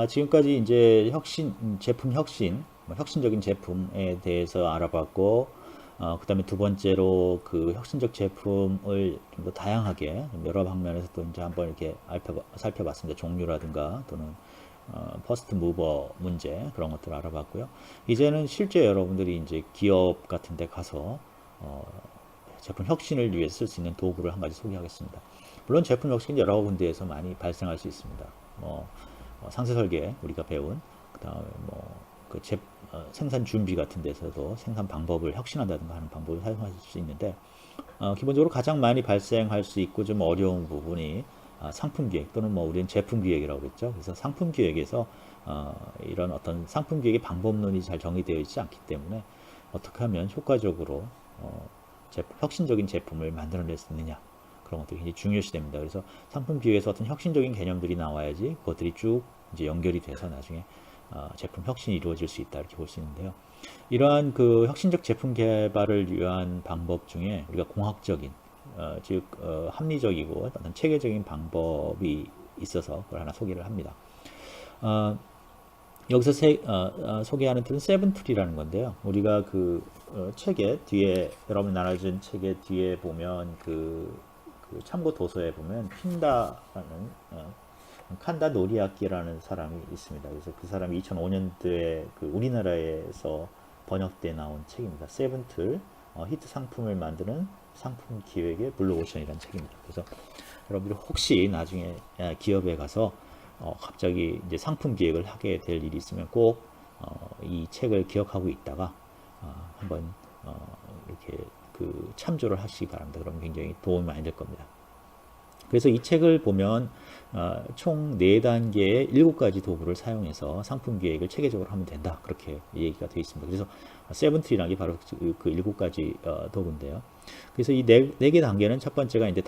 지금까지 이제 제품 혁신, 혁신적인 제품에 대해서 알아봤고, 그 다음에 두 번째로 그 혁신적 제품을 좀 더 다양하게 좀 여러 방면에서 또 이제 한번 이렇게 살펴봤습니다. 종류라든가 또는 퍼스트 무버 문제 그런 것들을 알아봤고요. 이제는 실제 여러분들이 이제 기업 같은 데 가서 제품 혁신을 위해 쓸 수 있는 도구를 한 가지 소개하겠습니다. 물론 제품 혁신이 여러 군데에서 많이 발생할 수 있습니다. 상세 설계 우리가 배운 그다음에 생산 준비 같은 데서도 생산 방법을 혁신한다든가 하는 방법을 사용할 수 있는데 기본적으로 가장 많이 발생할 수 있고 좀 어려운 부분이 상품 기획 또는 우리는 제품 기획이라고 그랬죠. 그래서 상품 기획에서 이런 어떤 상품 기획의 방법론이 잘 정의되어 있지 않기 때문에 어떻게 하면 효과적으로 혁신적인 제품을 만들어낼 수 있느냐 그런 것들이 굉장히 중요시 됩니다. 그래서 상품 기획에서 어떤 혁신적인 개념들이 나와야지 그것들이 쭉 이제 연결이 돼서 나중에 제품 혁신이 이루어질 수 있다 이렇게 볼 수 있는데요. 이러한 그 혁신적 제품 개발을 위한 방법 중에 우리가 공학적인 즉 합리적이고 어떤 체계적인 방법이 있어서 그걸 하나 소개를 합니다. 여기서 소개하는 툴은 세븐툴이라는 건데요. 우리가 그 책의 뒤에 여러분 나눠준 책의 뒤에 보면 그 참고 도서에 보면 핀다라는 칸다 노리아키라는 사람이 있습니다. 그래서 그 사람이 2005년도에 그 우리나라에서 번역돼 나온 책입니다. 세븐툴 히트 상품을 만드는 상품 기획의 블루오션이라는 책입니다. 그래서 여러분들이 혹시 나중에 기업에 가서 갑자기 이제 상품 기획을 하게 될 일이 있으면 꼭 이 책을 기억하고 있다가 한번 이렇게 그 참조를 하시기 바랍니다. 그러면 굉장히 도움이 많이 될 겁니다. 그래서 이 책을 보면 총 4단계의 7가지 도구를 사용해서 상품 기획을 체계적으로 하면 된다. 그렇게 얘기가 되어 있습니다. 그래서 세븐트리라는 게 바로 그 7가지 도구인데요. 그래서 이 4개 단계는 첫 번째가 이제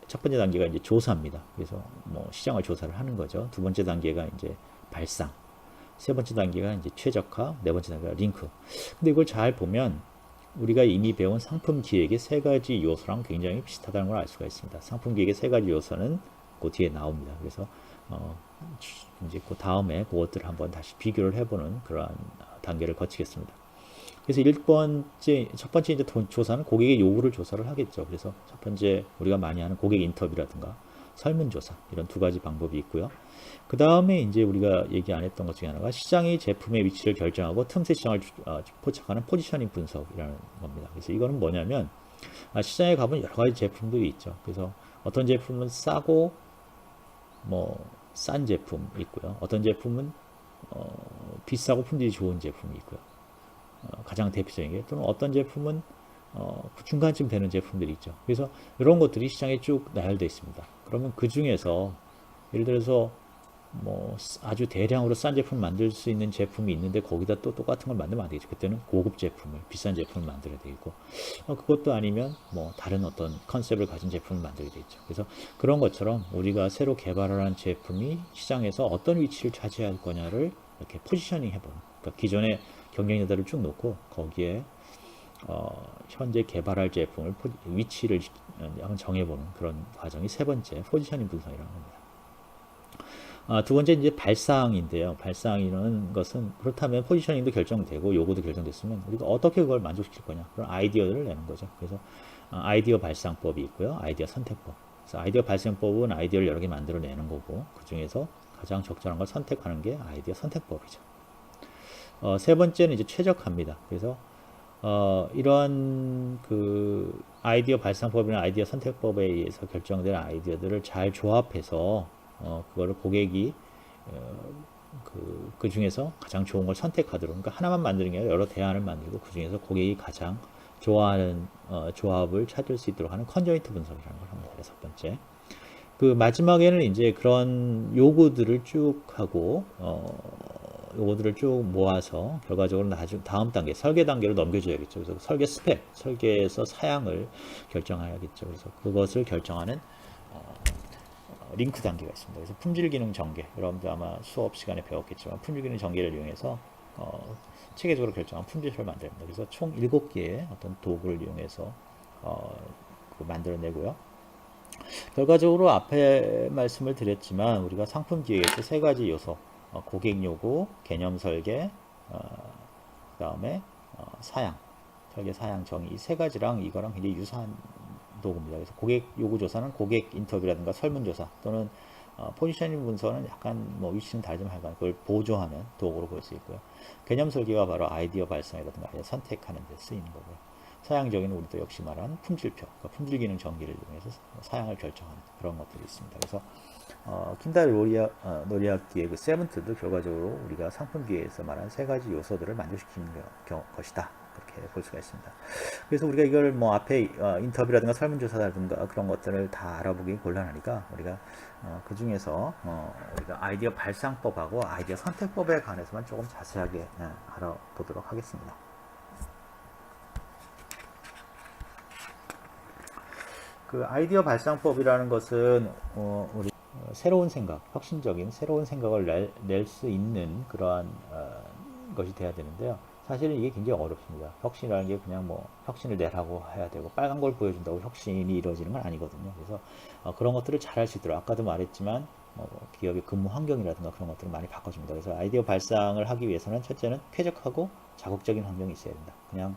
첫 번째 단계가 이제 조사입니다. 그래서 시장을 조사를 하는 거죠. 두 번째 단계가 이제 발상. 세 번째 단계가 이제 최적화. 네 번째 단계가 링크. 근데 이걸 잘 보면 우리가 이미 배운 상품 기획의 3가지 요소랑 굉장히 비슷하다는 걸 알 수가 있습니다. 상품 기획의 3가지 요소는 그 뒤에 나옵니다. 그래서 이제 그 다음에 그것들을 한번 다시 비교를 해보는 그러한 단계를 거치겠습니다. 그래서 첫 번째 이제 조사는 고객의 요구를 조사를 하겠죠. 그래서 첫 번째 우리가 많이 하는 고객 인터뷰라든가 설문조사 이런 2가지 방법이 있고요. 그 다음에 이제 우리가 얘기 안 했던 것 중에 하나가 시장이 제품의 위치를 결정하고 틈새 시장을 포착하는 포지셔닝 분석이라는 겁니다. 그래서 이거는 뭐냐면 시장에 가보면 여러 가지 제품들이 있죠. 그래서 어떤 제품은 싸고 싼 제품이 있고요. 어떤 제품은 비싸고 품질이 좋은 제품이 있고요. 가장 대표적인 게 또는 어떤 제품은 그 중간쯤 되는 제품들이 있죠. 그래서 이런 것들이 시장에 쭉 나열되어 있습니다. 그러면 그 중에서 예를 들어서 아주 대량으로 싼 제품을 만들 수 있는 제품이 있는데 거기다 또 똑같은 걸 만들면 안 되겠죠. 그때는 고급 제품을 비싼 제품을 만들어야 되겠고 그것도 아니면 다른 어떤 컨셉을 가진 제품을 만들어야 되겠죠. 그래서 그런 것처럼 우리가 새로 개발을 한 제품이 시장에서 어떤 위치를 차지할 거냐를 이렇게 포지셔닝 해보는 그러니까 기존의 경쟁자들을 쭉 놓고 거기에 현재 개발할 제품을 위치를 한번 정해보는 그런 과정이 세 번째 포지셔닝 분석이라는 겁니다. 두 번째 이제 발상인데요. 발상이라는 것은 그렇다면 포지셔닝도 결정되고 요구도 결정됐으면 우리가 어떻게 그걸 만족시킬 거냐 그런 아이디어를 내는 거죠. 그래서 아이디어 발상법이 있고요. 아이디어 선택법. 그래서 아이디어 발생법은 아이디어를 여러 개 만들어내는 거고 그 중에서 가장 적절한 걸 선택하는 게 아이디어 선택법이죠. 세 번째는 이제 최적화입니다. 그래서 이러한 그 아이디어 발상법이나 아이디어 선택법에 의해서 결정된 아이디어들을 잘 조합해서 그거를 고객이 그 중에서 가장 좋은 걸 선택하도록 그러니까 하나만 만드는 게 아니라 여러 대안을 만들고 그 중에서 고객이 가장 좋아하는 조합을 찾을 수 있도록 하는 컨저인트 분석이라는 걸 합니다. 첫 번째. 그 마지막에는 이제 그런 요구들을 쭉 하고 요거들을 쭉 모아서 결과적으로 다음 단계 설계 단계로 넘겨줘야겠죠. 그래서 설계 스펙, 설계에서 사양을 결정해야겠죠. 그래서 그것을 결정하는 링크 단계가 있습니다. 그래서 품질 기능 전개, 여러분들 아마 수업 시간에 배웠겠지만 품질 기능 전개를 이용해서 체계적으로 결정한 품질표를 만듭니다. 그래서 총 7개의 어떤 도구를 이용해서 만들어내고요. 결과적으로 앞에 말씀을 드렸지만 우리가 상품 기획에서 세 가지 요소, 고객 요구, 개념 설계, 그다음에 사양, 설계 사양 정의 이 세 가지랑 이거랑 굉장히 유사한 도구입니다. 그래서 고객 요구 조사는 고객 인터뷰라든가 설문조사 또는 포지셔닝 문서는 약간 뭐 위치는 다르지만 하여간 그걸 보조하는 도구로 볼 수 있고요. 개념 설계가 바로 아이디어 발상이라든가 선택하는 데 쓰이는 거고요. 사양적인 우리도 역시 말한 품질표, 그러니까 품질 기능 전기를 이용해서 사양을 결정하는 그런 것들이 있습니다. 그래서 킨달 노리아키의 그 세븐트도 결과적으로 우리가 상품 기획에서 말한 세 가지 요소들을 만족시키는 것이다. 그렇게 볼 수가 있습니다. 그래서 우리가 이걸 뭐 앞에 인터뷰라든가 설문조사라든가 그런 것들을 다 알아보기 곤란하니까 우리가 그 중에서 우리가 아이디어 발상법하고 아이디어 선택법에 관해서만 조금 자세하게 알아보도록 하겠습니다. 그 아이디어 발상법이라는 것은 우리 새로운 생각, 혁신적인 새로운 생각을 낼 수 있는 그러한 것이 돼야 되는데요. 사실은 이게 굉장히 어렵습니다. 혁신이라는 게 그냥 뭐 혁신을 내라고 해야 되고 빨간 걸 보여준다고 혁신이 이루어지는 건 아니거든요. 그래서 그런 것들을 잘 할 수 있도록 아까도 말했지만 기업의 근무 환경이라든가 그런 것들을 많이 바꿔줍니다. 그래서 아이디어 발상을 하기 위해서는 첫째는 쾌적하고 자극적인 환경이 있어야 된다. 그냥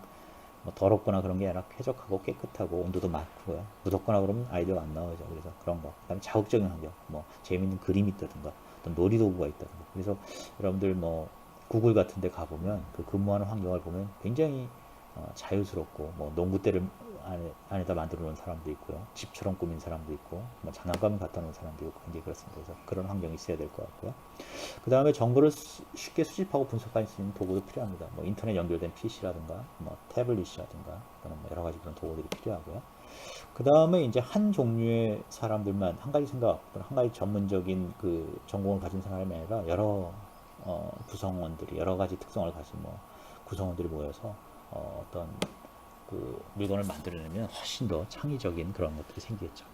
뭐 더럽거나 그런 게 아니라 쾌적하고 깨끗하고 온도도 맞고요. 묻었거나 그러면 아이디어가 안 나오죠. 그래서 그런 거. 그다음에 자극적인 환경, 뭐 재미있는 그림이 있다든가 어떤 놀이도구가 있다든가. 그래서 여러분들 뭐 구글 같은 데 가보면 그 근무하는 환경을 보면 굉장히 자유스럽고 뭐 농구대를 안에다 만들어 놓은 사람도 있고요. 집처럼 꾸민 사람도 있고 뭐 장난감 갖다 놓은 사람도 있고 굉장히 그렇습니다. 그래서 그런 환경이 있어야 될 것 같고요. 그 다음에 정보를 쉽게 수집하고 분석할 수 있는 도구도 필요합니다. 뭐 인터넷 연결된 PC라든가 뭐 태블릿이라든가 또는 뭐 여러 가지 그런 도구들이 필요하고요. 그 다음에 이제 한 종류의 사람들만 한 가지 생각 또는 한 가지 전문적인 그 전공을 가진 사람이 아니라 여러 구성원들이 여러 가지 특성을 가진 뭐 구성원들이 모여서 어떤 그 물건을 만들어내면 훨씬 더 창의적인 그런 것들이 생기겠죠.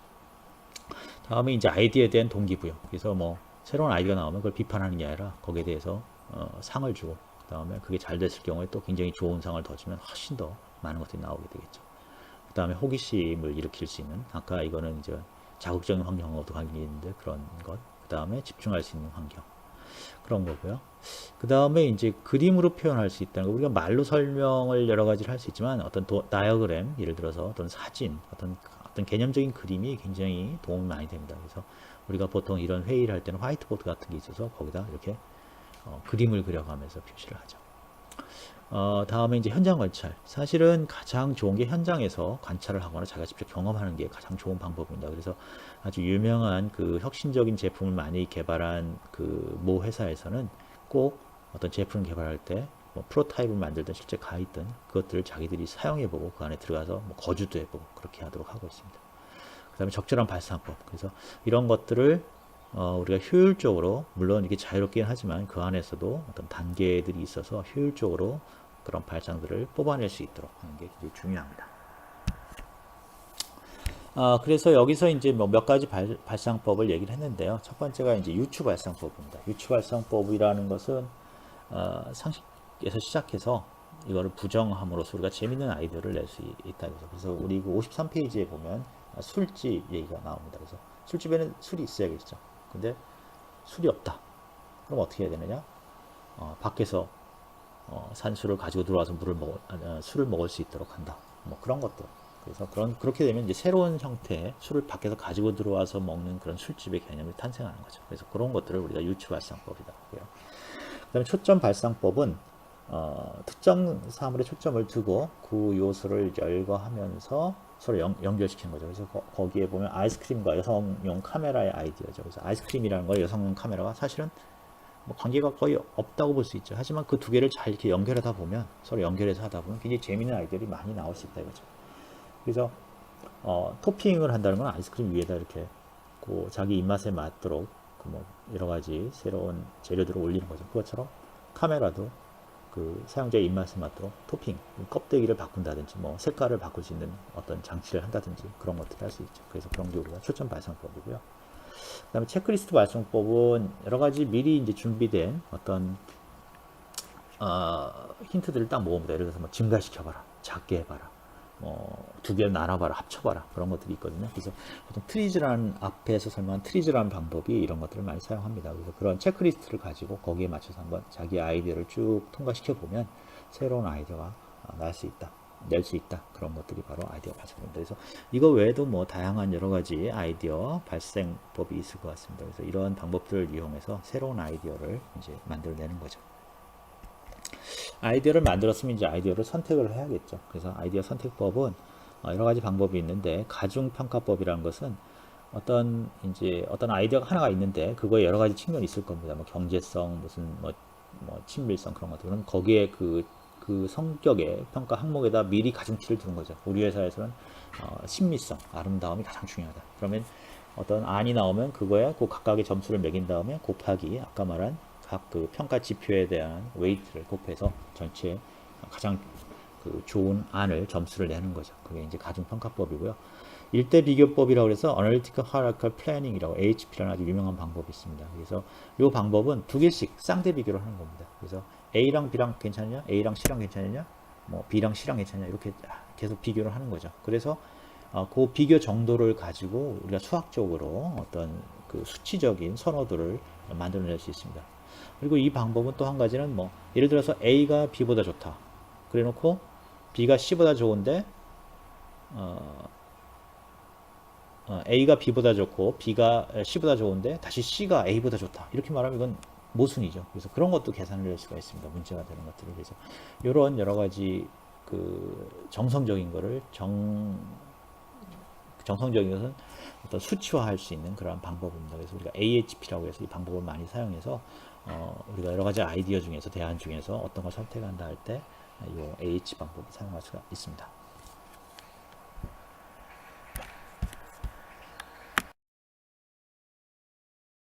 다음에 이제 아이디어에 대한 동기부여. 그래서 뭐 새로운 아이디어가 나오면 그걸 비판하는 게 아니라 거기에 대해서 상을 주고 그 다음에 그게 잘 됐을 경우에 또 굉장히 좋은 상을 더 주면 훨씬 더 많은 것들이 나오게 되겠죠. 그 다음에 호기심을 일으킬 수 있는 아까 이거는 이제 자극적인 환경하고도 관계 있는데 그런 것. 그 다음에 집중할 수 있는 환경. 그런 거고요. 그 다음에 이제 그림으로 표현할 수 있다는 거. 우리가 말로 설명을 여러 가지를 할 수 있지만 어떤 다이어그램, 예를 들어서 어떤 사진, 어떤 개념적인 그림이 굉장히 도움이 많이 됩니다. 그래서 우리가 보통 이런 회의를 할 때는 화이트보드 같은 게 있어서 거기다 이렇게 그림을 그려가면서 표시를 하죠. 다음에 이제 현장 관찰. 사실은 가장 좋은 게 현장에서 관찰을 하거나 자기가 직접 경험하는 게 가장 좋은 방법입니다. 그래서 아주 유명한 그 혁신적인 제품을 많이 개발한 그 모 회사에서는 꼭 어떤 제품을 개발할 때 뭐 프로타입을 만들든 실제 가 있든 그것들을 자기들이 사용해보고 그 안에 들어가서 뭐 거주도 해보고 그렇게 하도록 하고 있습니다. 그 다음에 적절한 발상법. 그래서 이런 것들을 우리가 효율적으로 물론 이게 자유롭긴 하지만 그 안에서도 어떤 단계들이 있어서 효율적으로 그런 발상들을 뽑아낼 수 있도록 하는 게 굉장히 중요합니다. 그래서 여기서 이제 뭐 몇 가지 발상법을 얘기를 했는데요. 첫 번째가 이제 유추 발상법입니다. 유추 발상법이라는 것은 상식에서 시작해서 이거를 부정함으로써 우리가 재밌는 아이디어를 낼 수 있다. 그래서 우리 그 53페이지에 보면 술집 얘기가 나옵니다. 그래서 술집에는 술이 있어야겠죠. 근데 술이 없다. 그럼 어떻게 해야 되느냐? 밖에서 산수를 가지고 들어와서 술을 먹을 수 있도록 한다. 뭐 그런 것들. 그래서 그렇게 되면 이제 새로운 형태의 술을 밖에서 가지고 들어와서 먹는 그런 술집의 개념이 탄생하는 거죠. 그래서 그런 것들을 우리가 유추 발상법이다. 그 다음에 초점 발상법은 특정 사물에 초점을 두고 그 요소를 열거하면서 서로 연결시키는 거죠. 그래서 거기에 보면 아이스크림과 여성용 카메라의 아이디어죠. 그래서 아이스크림이라는 거 여성용 카메라가 사실은 뭐 관계가 거의 없다고 볼 수 있죠. 하지만 그 두 개를 잘 이렇게 연결하다 보면 서로 연결해서 하다 보면 굉장히 재미있는 아이디어들이 많이 나올 수 있다 이거죠. 그래서 토핑을 한다는 건 아이스크림 위에다 이렇게 그 자기 입맛에 맞도록 그뭐 여러 가지 새로운 재료들을 올리는 거죠. 그것처럼 카메라도 그 사용자의 입맛에 맞도록 토핑, 껍데기를 바꾼다든지 뭐 색깔을 바꿀 수 있는 어떤 장치를 한다든지 그런 것들을 할 수 있죠. 그래서 그런 게 우리가 초점 발상법이고요. 그 다음에 체크리스트 발송법은 여러 가지 미리 이제 준비된 어떤 힌트들을 딱 모읍니다. 예를 들어서 뭐 증가시켜봐라, 작게 해봐라, 두 개를 나눠봐라, 합쳐봐라 그런 것들이 있거든요. 그래서 보통 트리즈라는 앞에서 설명한 트리즈라는 방법이 이런 것들을 많이 사용합니다. 그래서 그런 체크리스트를 가지고 거기에 맞춰서 한번 자기 아이디어를 쭉 통과시켜 보면 새로운 아이디어가 낼 수 있다. 그런 것들이 바로 아이디어 발생입니다. 그래서 이거 외에도 뭐 다양한 여러 가지 아이디어 발생법이 있을 것 같습니다. 그래서 이런 방법들을 이용해서 새로운 아이디어를 이제 만들어내는 거죠. 아이디어를 만들었으면 이제 아이디어를 선택을 해야겠죠. 그래서 아이디어 선택법은 여러 가지 방법이 있는데 가중평가법이라는 것은 어떤 아이디어가 하나가 있는데 그거에 여러 가지 측면이 있을 겁니다. 뭐 경제성, 무슨 뭐 친밀성 그런 것들. 그럼 거기에 그 성격의 평가 항목에다 미리 가중치를 두는 거죠. 우리 회사에서는 친미성, 아름다움이 가장 중요하다. 그러면 어떤 안이 나오면 그거에 그 각각의 점수를 매긴 다음에 곱하기 아까 말한 각 그 평가 지표에 대한 웨이트를 곱해서 전체 가장 그 좋은 안을 점수를 내는 거죠. 그게 이제 가중평가법이고요. 일대 비교법이라고 해서 Analytical Hierarchical Planning이라고 HP라는 아주 유명한 방법이 있습니다. 그래서 이 방법은 두 개씩 쌍대 비교를 하는 겁니다. 그래서 A랑 B랑 괜찮냐? A랑 C랑 괜찮냐? 뭐 B랑 C랑 괜찮냐? 이렇게 계속 비교를 하는 거죠. 그래서 그 비교 정도를 가지고 우리가 수학적으로 어떤 그 수치적인 선호도를 만들어낼 수 있습니다. 그리고 이 방법은 또 한 가지는 뭐 예를 들어서 A가 B보다 좋다. 그래 놓고 B가 C보다 좋은데 A가 B보다 좋고 B가 C보다 좋은데 다시 C가 A보다 좋다. 이렇게 말하면 이건 모순이죠. 그래서 그런 것도 계산을 낼 수가 있습니다. 문제가 되는 것들을. 그래서 이런 여러 가지 그 정성적인 거를 정성적인 것은 어떤 수치화할 수 있는 그런 방법입니다. 그래서 우리가 AHP라고 해서 이 방법을 많이 사용해서 우리가 여러 가지 아이디어 중에서 대안 중에서 어떤 걸 선택한다 할 때 이 AH 방법을 사용할 수가 있습니다.